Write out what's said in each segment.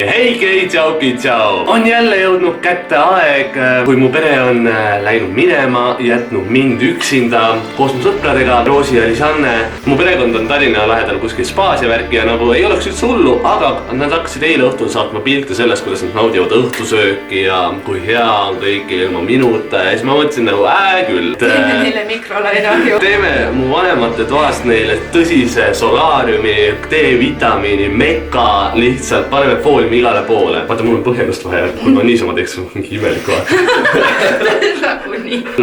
Hei, tšau, on jälle jõudnud kätte aeg, kui mu pere on läinud minema, jätnud mind üksinda koos mu sõpradega, Roosi ja Lisanne. Mu perekond on Tallinna lähedal kuskil spaas ja värki ja nagu ei oleks üldse hullu, aga nad hakkasid eile õhtul saatma pilte sellest, kuidas nad naudivad õhtusööki ja kui hea on kõik ilma minuta ja siis ma mõtlesin nagu küll. Teeme neile mikrolainahju. Teeme mu vanemate toast neile tõsise solaariumi, D-vitamiini, meka, lihtsalt paneme fooli igale poole. Vaata, mul on põhjendust vaja, kui ma niisama teeks mingi imelik vaat.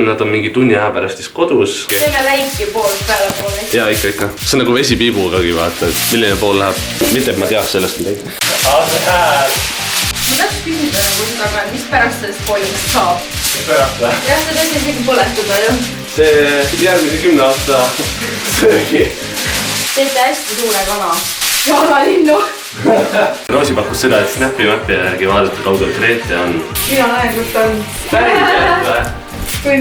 Nad on mingi tunni aja pärast siis kodus. Teeme läiki poolt peale poole. Jaa, ikka. See on nagu vesipiibugagi vaata, et milline pool läheb. Mitte, et ma teaks sellest midagi. Ma tahaks küsida nagu seda ka, mis pärast sellest poolist saab. Mis pärast või? Jah, seda ei isegi põletada ju. See järgmise 10 aasta söögi. Teete hästi suure kana. Jaanalinnu. Roosi pakkus seda, et Snapi mappi järgi vaadata kaugel Grete on. Mina näen, kus ta on. Päriselt või?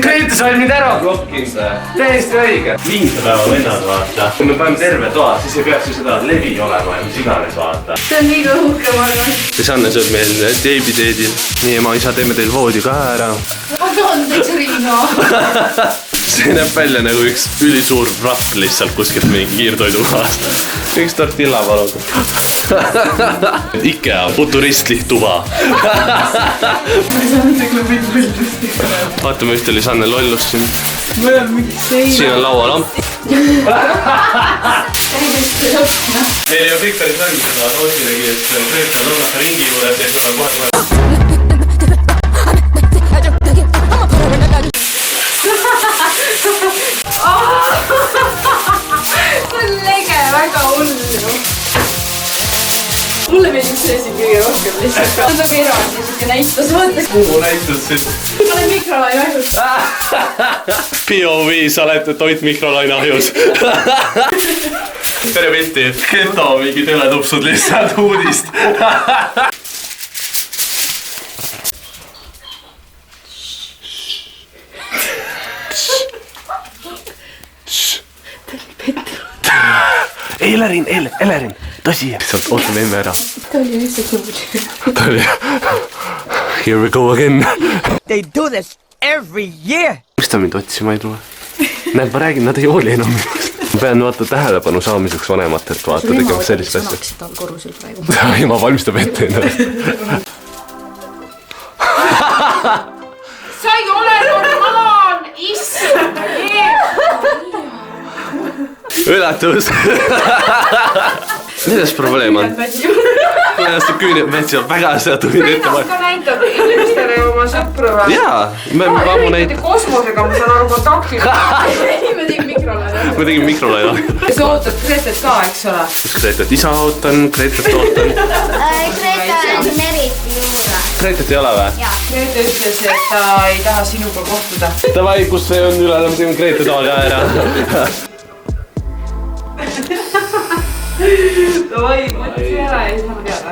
Grete sai mind ära blokkinud. Täiesti õige. Viinsapäeva vennad vaata. Kui me paneme terve toa, siis ei peaks ju seda levi olema ja mis iganes vaata. See on liiga uhke, ma arvan. Lisanne sööb meil teibiteedil. Nii, ema isa, teeme teil voodi ka ära. Ma tahan täitsa Riina. See näeb välja nagu üks ülisuur rahv lihtsalt kuskilt mingi kiirtoidukohast. Üks tortilla palun. Ikea futuristlik tuba. Vaatame ühte Lisanne lollust siin. Siin on laualamp. Meil ei ole kõik päris valmis seda Roosi nägi, et Grete on õnnaka ringi juures ja siis on kohe. See on lege, väga hullu. Mulle meeldib see siin kõige rohkem lihtsalt. See on nagu eraldi niisugune näitus, vaata. Kuhu näitus siin? Ma olen mikrolainahjus. POV, sa oled toit mikrolainahjus. Tere pilti. Geto mingi teletupsud lihtsalt uudist. Elerin, tõsi. Lihtsalt ootame emme ära. Ta oli lihtsalt hull. Ta oli... Here we go again. They do this every year. Miks ta mind otsima ei tule? Näed, ma räägin, nad ei hooli enam minust. Ma pean vaata tähelepanu saamiseks vanematelt vaata tegema sellist asja. Sõnaksid all korrusel praegu. Ema valmistab ette ennast. Sa ei ole normaal! Issand! Üllatus! Milles probleem on? Ennast küünib metsi on väga seda tulid ette. Ennast ka näitad inimestele oma sõpru või? Jaa, me ammu näitad. Kosmosega ma saan aru kontakti. Me tegime mikrolaina. Me tegime mikrolaina. Sa ootad Gretet ka, eks ole? Kus Gretet? Isa ootan, Gretet ootan. Greta on Merit juurde. Gretet ei ole või? Jaa. Grete ütles, et ta ei taha sinuga kohtuda. Davai, kus see on üle, me teeme Grete toa ka ära. Davai, mõtlesin ära ja siis ma teada.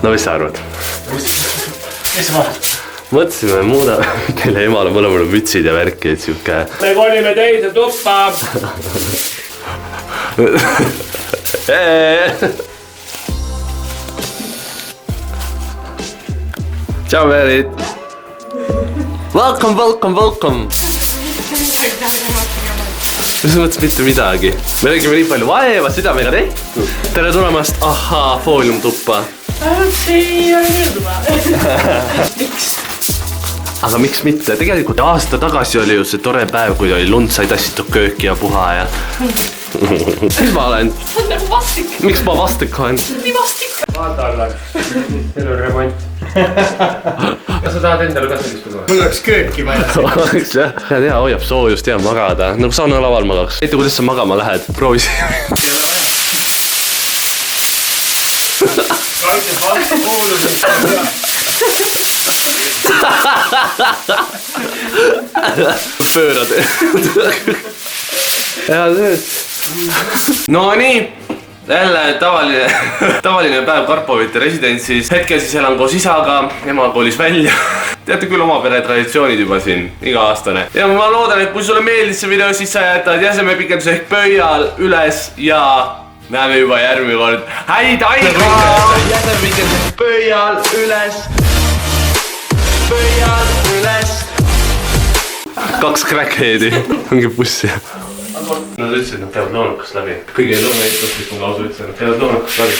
No mis sa arvad? Mis ma? Mõtlesime, muudame teile emale mõlemale mütsid ja värki, et siuke... Me kolime teise tuppa. Ciao, Merit! Welcome! Mis mõttes mitte midagi? Me räägime nii palju vaeva südamega tehtud. Tere tulemast, ahaa, fooliumtuppa. See ei meelduma. Miks? Aga miks mitte? Tegelikult aasta tagasi oli ju see tore päev, kui oli lund, sai tassitud kööki ja puha ja... Mis ma olen? See on nagu vastik. Miks ma vastik olen? Nii vastik. Vaata alla. Teil on remont. Kas sa tahad endale ka sellist tuua? Mul oleks kööki vaja. Oleks jah. Hea tea, hoiab soojust ja magada. Nagu saunalaval magaks. Eita, kuidas sa magama lähed? Proovis. Kaites vastu kuulusid. Pöörad. Hea tööd. No nii. jälle tavaline päev Karpovite residentsis. Hetkel siis elan koos isaga, ema koolis välja. Teate küll oma pere traditsioonid juba siin, iga-aastane. Ja ma loodan, et kui sulle meeldis see video, siis sa jätad jäsemepikenduse ehk pöial üles ja näeme juba järgmine kord. Häid aega! Jäsemepikenduse pöial üles. Pöial üles. 2 crackheadi ongi bussi. Nad ütlesid, et nad käivad loonukast läbi. Kõige lõunaeestlaslikum lausa ütlesid, et nad käivad loonukast läbi.